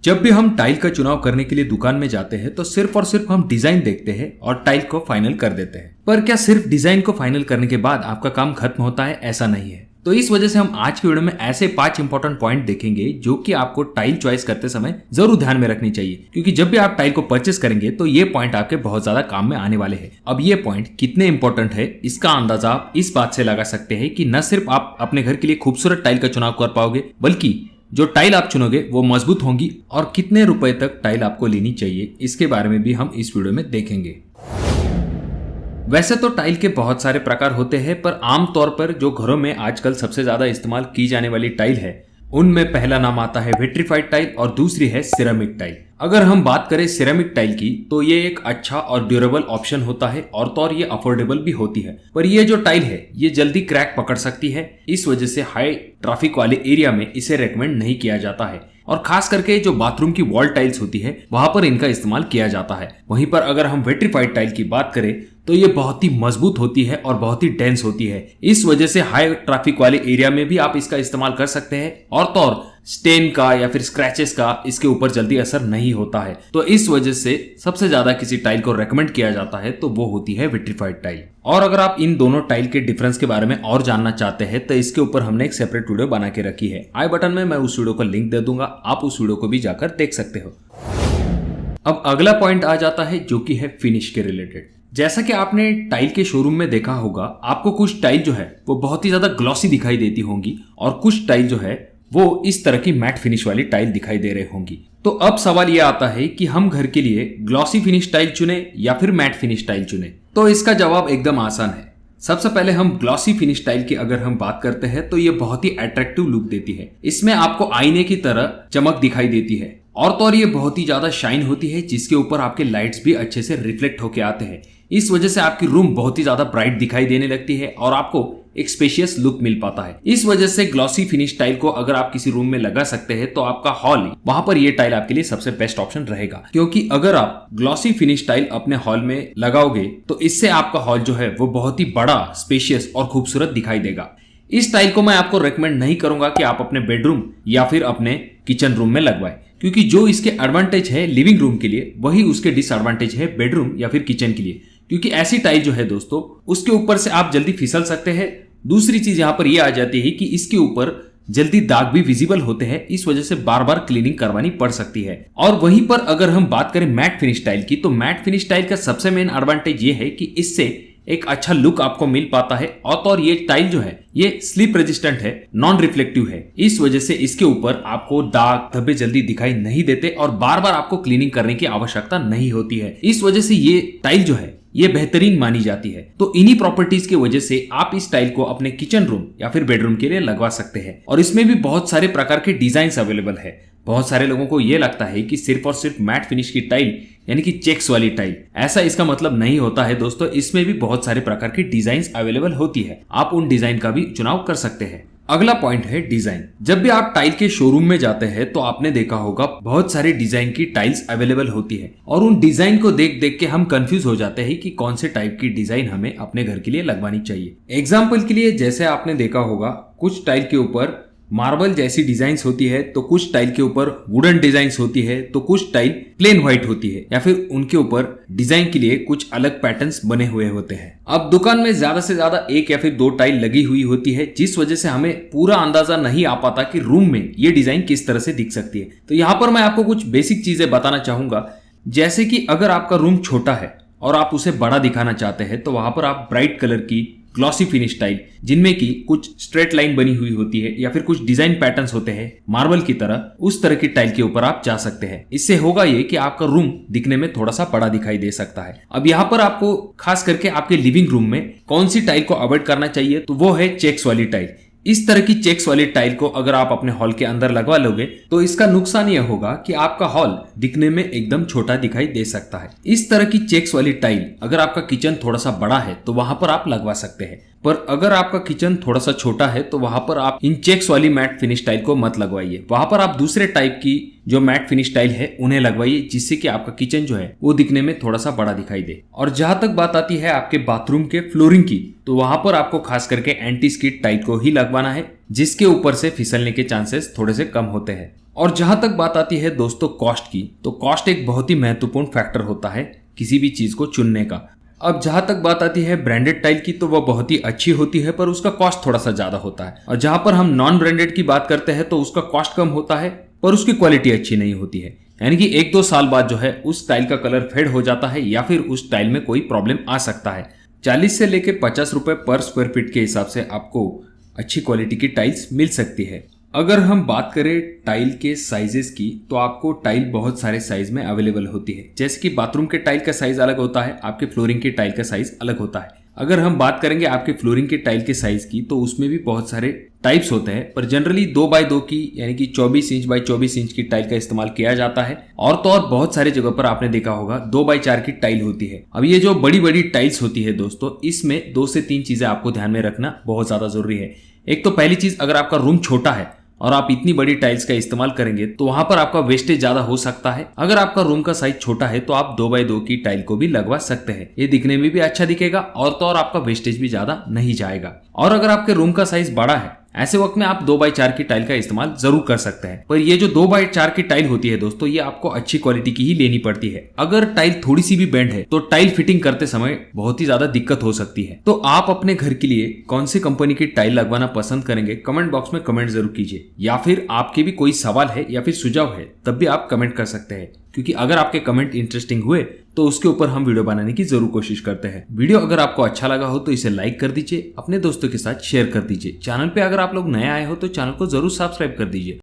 जब भी हम टाइल का चुनाव करने के लिए दुकान में जाते हैं तो सिर्फ और सिर्फ हम डिजाइन देखते हैं और टाइल को फाइनल कर देते हैं। पर क्या सिर्फ डिजाइन को फाइनल करने के बाद आपका काम खत्म होता है? ऐसा नहीं है। तो इस वजह से हम आज की वीडियो में ऐसे 5 इंपॉर्टेंट पॉइंट देखेंगे जो कि आपको टाइल चॉइस करते समय जरूर ध्यान में रखनी चाहिए, क्योंकि जब भी आप टाइल को परचेस करेंगे तो ये पॉइंट आपके बहुत ज्यादा काम में आने वाले हैं। अब ये पॉइंट कितने इंपॉर्टेंट है इसका अंदाजा आप इस बात से लगा सकते हैं कि न सिर्फ आप अपने घर के लिए खूबसूरत टाइल का चुनाव कर पाओगे, बल्कि जो टाइल आप चुनोगे वो मजबूत होंगी और कितने रुपए तक टाइल आपको लेनी चाहिए इसके बारे में भी हम इस वीडियो में देखेंगे। वैसे तो टाइल के बहुत सारे प्रकार होते हैं, पर आमतौर पर जो घरों में आजकल सबसे ज्यादा इस्तेमाल की जाने वाली टाइल है उनमें पहला नाम आता है विट्रीफाइड टाइल और दूसरी है सिरेमिक टाइल। अगर हम बात करें सिरेमिक टाइल की तो ये एक अच्छा और ड्यूरेबल ऑप्शन होता है और तो और ये अफोर्डेबल भी होती है। पर ये जो टाइल है ये जल्दी क्रैक पकड़ सकती है, इस वजह से हाई ट्रैफिक वाले एरिया में इसे रेकमेंड नहीं किया जाता है और खास करके जो बाथरूम की वॉल टाइल्स होती है वहां पर इनका इस्तेमाल किया जाता है। वहीं पर अगर हम विट्रीफाइड टाइल की बात करें तो ये बहुत ही मजबूत होती है और बहुत ही डेंस होती है, इस वजह से हाई ट्रैफिक वाले एरिया में भी आप इसका इस्तेमाल कर सकते हैं और तो और स्टेन का या फिर स्क्रैचेस का इसके ऊपर जल्दी असर नहीं होता है। तो इस वजह से सबसे ज्यादा किसी टाइल को रेकमेंड किया जाता है तो वो होती है विट्रीफाइड टाइल। और अगर आप इन दोनों टाइल के डिफरेंस के बारे में और जानना चाहते हैं तो इसके ऊपर हमने एक सेपरेट वीडियो बना के रखी है। आई बटन में मैं उस वीडियो का लिंक दे दूंगा, आप उस वीडियो को भी जाकर देख सकते हो। अब अगला पॉइंट आ जाता है जो कि है फिनिश के रिलेटेड। जैसा कि आपने टाइल के शोरूम में देखा होगा, आपको कुछ टाइल जो है वो बहुत ही ज्यादा ग्लॉसी दिखाई देती होंगी और कुछ टाइल जो है वो इस तरह की मैट फिनिश वाली टाइल दिखाई दे रही होंगी। तो अब सवाल ये आता है कि हम घर के लिए ग्लॉसी फिनिश टाइल चुने या फिर मैट फिनिश टाइल चुने। तो इसका जवाब एकदम आसान है। सबसे पहले हम ग्लॉसी फिनिश टाइल की अगर हम बात करते हैं तो ये बहुत ही अट्रैक्टिव लुक देती है। इसमें आपको आईने की तरह चमक दिखाई देती है और तो और ये बहुत ही ज्यादा शाइन होती है, जिसके ऊपर आपके लाइट्स भी अच्छे से रिफ्लेक्ट होके आते हैं। इस वजह से आपकी रूम बहुत ही ज्यादा ब्राइट दिखाई देने लगती है और आपको एक स्पेशियस लुक मिल पाता है। इस वजह से ग्लॉसी फिनिश टाइल को अगर आप किसी रूम में लगा सकते हैं तो आपका हॉल, वहां पर ये टाइल आपके लिए सबसे बेस्ट ऑप्शन रहेगा, क्योंकि अगर आप ग्लॉसी फिनिश टाइल अपने हॉल में लगाओगे तो इससे आपका हॉल जो है वो बहुत ही बड़ा, स्पेशियस और खूबसूरत दिखाई देगा। इस टाइल को मैं आपको रेकमेंड नहीं करूंगा कि आप अपने बेडरूम या फिर अपने किचन रूम में लगवाएं, क्योंकि जो इसके एडवांटेज है लिविंग रूम के लिए वही उसके डिसएडवांटेज है बेडरूम या फिर किचन के लिए, क्योंकि ऐसी टाइल जो है दोस्तों उसके ऊपर से आप जल्दी फिसल सकते हैं। दूसरी चीज यहाँ पर यह आ जाती है कि इसके ऊपर जल्दी दाग भी विजिबल होते हैं, इस वजह से बार बार क्लीनिंग करवानी पड़ सकती है। और वहीं पर अगर हम बात करें मैट फिनिश टाइल की, तो मैट फिनिश टाइल का सबसे मेन एडवांटेज ये है कि इससे एक अच्छा लुक आपको मिल पाता है और तो और ये टाइल जो है ये स्लिप रेजिस्टेंट है, नॉन रिफ्लेक्टिव है, इस वजह से इसके ऊपर आपको दाग धब्बे जल्दी दिखाई नहीं देते और बार बार आपको क्लीनिंग करने की आवश्यकता नहीं होती है। इस वजह से ये टाइल जो है ये बेहतरीन मानी जाती है। तो इन्हीं प्रॉपर्टीज की वजह से आप इस टाइल को अपने किचन रूम या फिर बेडरूम के लिए लगवा सकते हैं। और इसमें भी बहुत सारे प्रकार के डिजाइन अवेलेबल है। बहुत सारे लोगों को ये लगता है कि सिर्फ और सिर्फ मैट फिनिश की टाइल यानी कि चेक्स वाली टाइल, ऐसा इसका मतलब नहीं होता है दोस्तों। इसमें भी बहुत सारे प्रकार की डिजाइन अवेलेबल होती है, आप उन डिजाइन का भी चुनाव कर सकते हैं। अगला पॉइंट है डिजाइन। जब भी आप टाइल के शोरूम में जाते हैं तो आपने देखा होगा बहुत सारे डिजाइन की टाइल्स अवेलेबल होती है और उन डिजाइन को देख देख के हम कंफ्यूज हो जाते हैं कि कौन से टाइप की डिजाइन हमें अपने घर के लिए लगवानी चाहिए। एग्जाम्पल के लिए जैसे आपने देखा होगा कुछ टाइल के ऊपर मार्बल जैसी डिजाइन्स होती है, तो कुछ टाइल के ऊपर वुडन डिजाइन्स होती है, तो कुछ टाइल प्लेन व्हाइट होती है या फिर उनके ऊपर डिजाइन के लिए कुछ अलग पैटर्न्स बने हुए होते हैं। अब दुकान में ज्यादा से ज्यादा एक या फिर 2 टाइल लगी हुई होती है, जिस वजह से हमें पूरा अंदाजा नहीं आ पाता कि रूम में ये डिजाइन किस तरह से दिख सकती है। तो यहाँ पर मैं आपको कुछ बेसिक चीजें बताना चाहूंगा, जैसे कि अगर आपका रूम छोटा है और आप उसे बड़ा दिखाना चाहते हैं तो वहां पर आप ब्राइट कलर की ग्लॉसी फिनिश टाइल जिनमें की कुछ स्ट्रेट लाइन बनी हुई होती है या फिर कुछ डिजाइन पैटर्न्स होते हैं मार्बल की तरह, उस तरह की टाइल के ऊपर आप जा सकते हैं। इससे होगा ये कि आपका रूम दिखने में थोड़ा सा बड़ा दिखाई दे सकता है। अब यहाँ पर आपको खास करके आपके लिविंग रूम में कौन सी टाइल को अवॉइड करना चाहिए, तो वो है चेक्स वाली टाइल। इस तरह की चेक्स वाली टाइल को अगर आप अपने हॉल के अंदर लगवा लोगे तो इसका नुकसान यह होगा कि आपका हॉल दिखने में एकदम छोटा दिखाई दे सकता है। इस तरह की चेक्स वाली टाइल अगर आपका किचन थोड़ा सा बड़ा है तो वहां पर आप लगवा सकते हैं, पर अगर आपका किचन थोड़ा सा छोटा है तो वहां पर आप इन चेक्स वाली मैट फिनिश टाइल को मत लगवाइए। वहां पर आप दूसरे टाइप की जो मैट फिनिश टाइल है उन्हें लगवाइए, जिससे कि आपका किचन जो है वो दिखने में थोड़ा सा बड़ा दिखाई दे। और जहां तक बात आती है आपके बाथरूम के फ्लोरिंग की, तो वहां पर आपको खास करके एंटी स्किड टाइल को ही लगवाना है, जिसके ऊपर से फिसलने के चांसेस थोड़े से कम होते हैं। और जहां तक बात आती है दोस्तों कॉस्ट की, तो कॉस्ट एक बहुत ही महत्वपूर्ण फैक्टर होता है किसी भी चीज को चुनने का। अब जहां तक बात आती है ब्रांडेड टाइल की, तो वह बहुत ही अच्छी होती है पर उसका कॉस्ट थोड़ा सा ज्यादा होता है। और जहां पर हम नॉन ब्रांडेड की बात करते हैं तो उसका कॉस्ट कम होता है पर उसकी क्वालिटी अच्छी नहीं होती है, यानी कि 1-2 साल बाद जो है उस टाइल का कलर फेड हो जाता है या फिर उस टाइल में कोई प्रॉब्लम आ सकता है। 40 से लेके 50 रुपए पर स्क्वायर फीट के हिसाब से आपको अच्छी क्वालिटी की टाइल्स मिल सकती है। अगर हम बात करें टाइल के साइजेस की, तो आपको टाइल बहुत सारे साइज में अवेलेबल होती है। जैसे कि बाथरूम के टाइल का साइज अलग होता है, आपके फ्लोरिंग के टाइल का साइज अलग होता है। अगर हम बात करेंगे आपके फ्लोरिंग के टाइल के साइज की, तो उसमें भी बहुत सारे टाइप्स होते हैं, पर जनरली 2x2 की यानी कि 24 इंच बाय 24 इंच की टाइल का इस्तेमाल किया जाता है। और तो और बहुत सारे जगह पर आपने देखा होगा 2x4 की टाइल होती है। अब ये जो बड़ी बड़ी टाइल्स होती है दोस्तों, इसमें 2 से 3 चीजें आपको ध्यान में रखना बहुत ज्यादा जरूरी है। एक तो पहली चीज, अगर आपका रूम छोटा है और आप इतनी बड़ी टाइल्स का इस्तेमाल करेंगे तो वहां पर आपका वेस्टेज ज्यादा हो सकता है। अगर आपका रूम का साइज छोटा है तो आप 2x2 की टाइल को भी लगवा सकते हैं, ये दिखने में भी अच्छा दिखेगा और तो और आपका वेस्टेज भी ज्यादा नहीं जाएगा। और अगर आपके रूम का साइज बड़ा है, ऐसे वक्त में आप 2x4 की टाइल का इस्तेमाल जरूर कर सकते हैं। पर ये जो 2x4 की टाइल होती है दोस्तों, ये आपको अच्छी क्वालिटी की ही लेनी पड़ती है। अगर टाइल थोड़ी सी भी बेंड है तो टाइल फिटिंग करते समय बहुत ही ज्यादा दिक्कत हो सकती है। तो आप अपने घर के लिए कौन सी कंपनी की टाइल लगवाना पसंद करेंगे, कमेंट बॉक्स में कमेंट जरूर कीजिए। या फिर आपके भी कोई सवाल है या फिर सुझाव है, तब भी आप कमेंट कर सकते हैं, क्योंकि अगर आपके कमेंट इंटरेस्टिंग हुए तो उसके ऊपर हम वीडियो बनाने की जरूर कोशिश करते हैं। वीडियो अगर आपको अच्छा लगा हो तो इसे लाइक कर दीजिए, अपने दोस्तों के साथ शेयर कर दीजिए। चैनल पे अगर आप लोग नए आए हो तो चैनल को जरूर सब्सक्राइब कर दीजिए।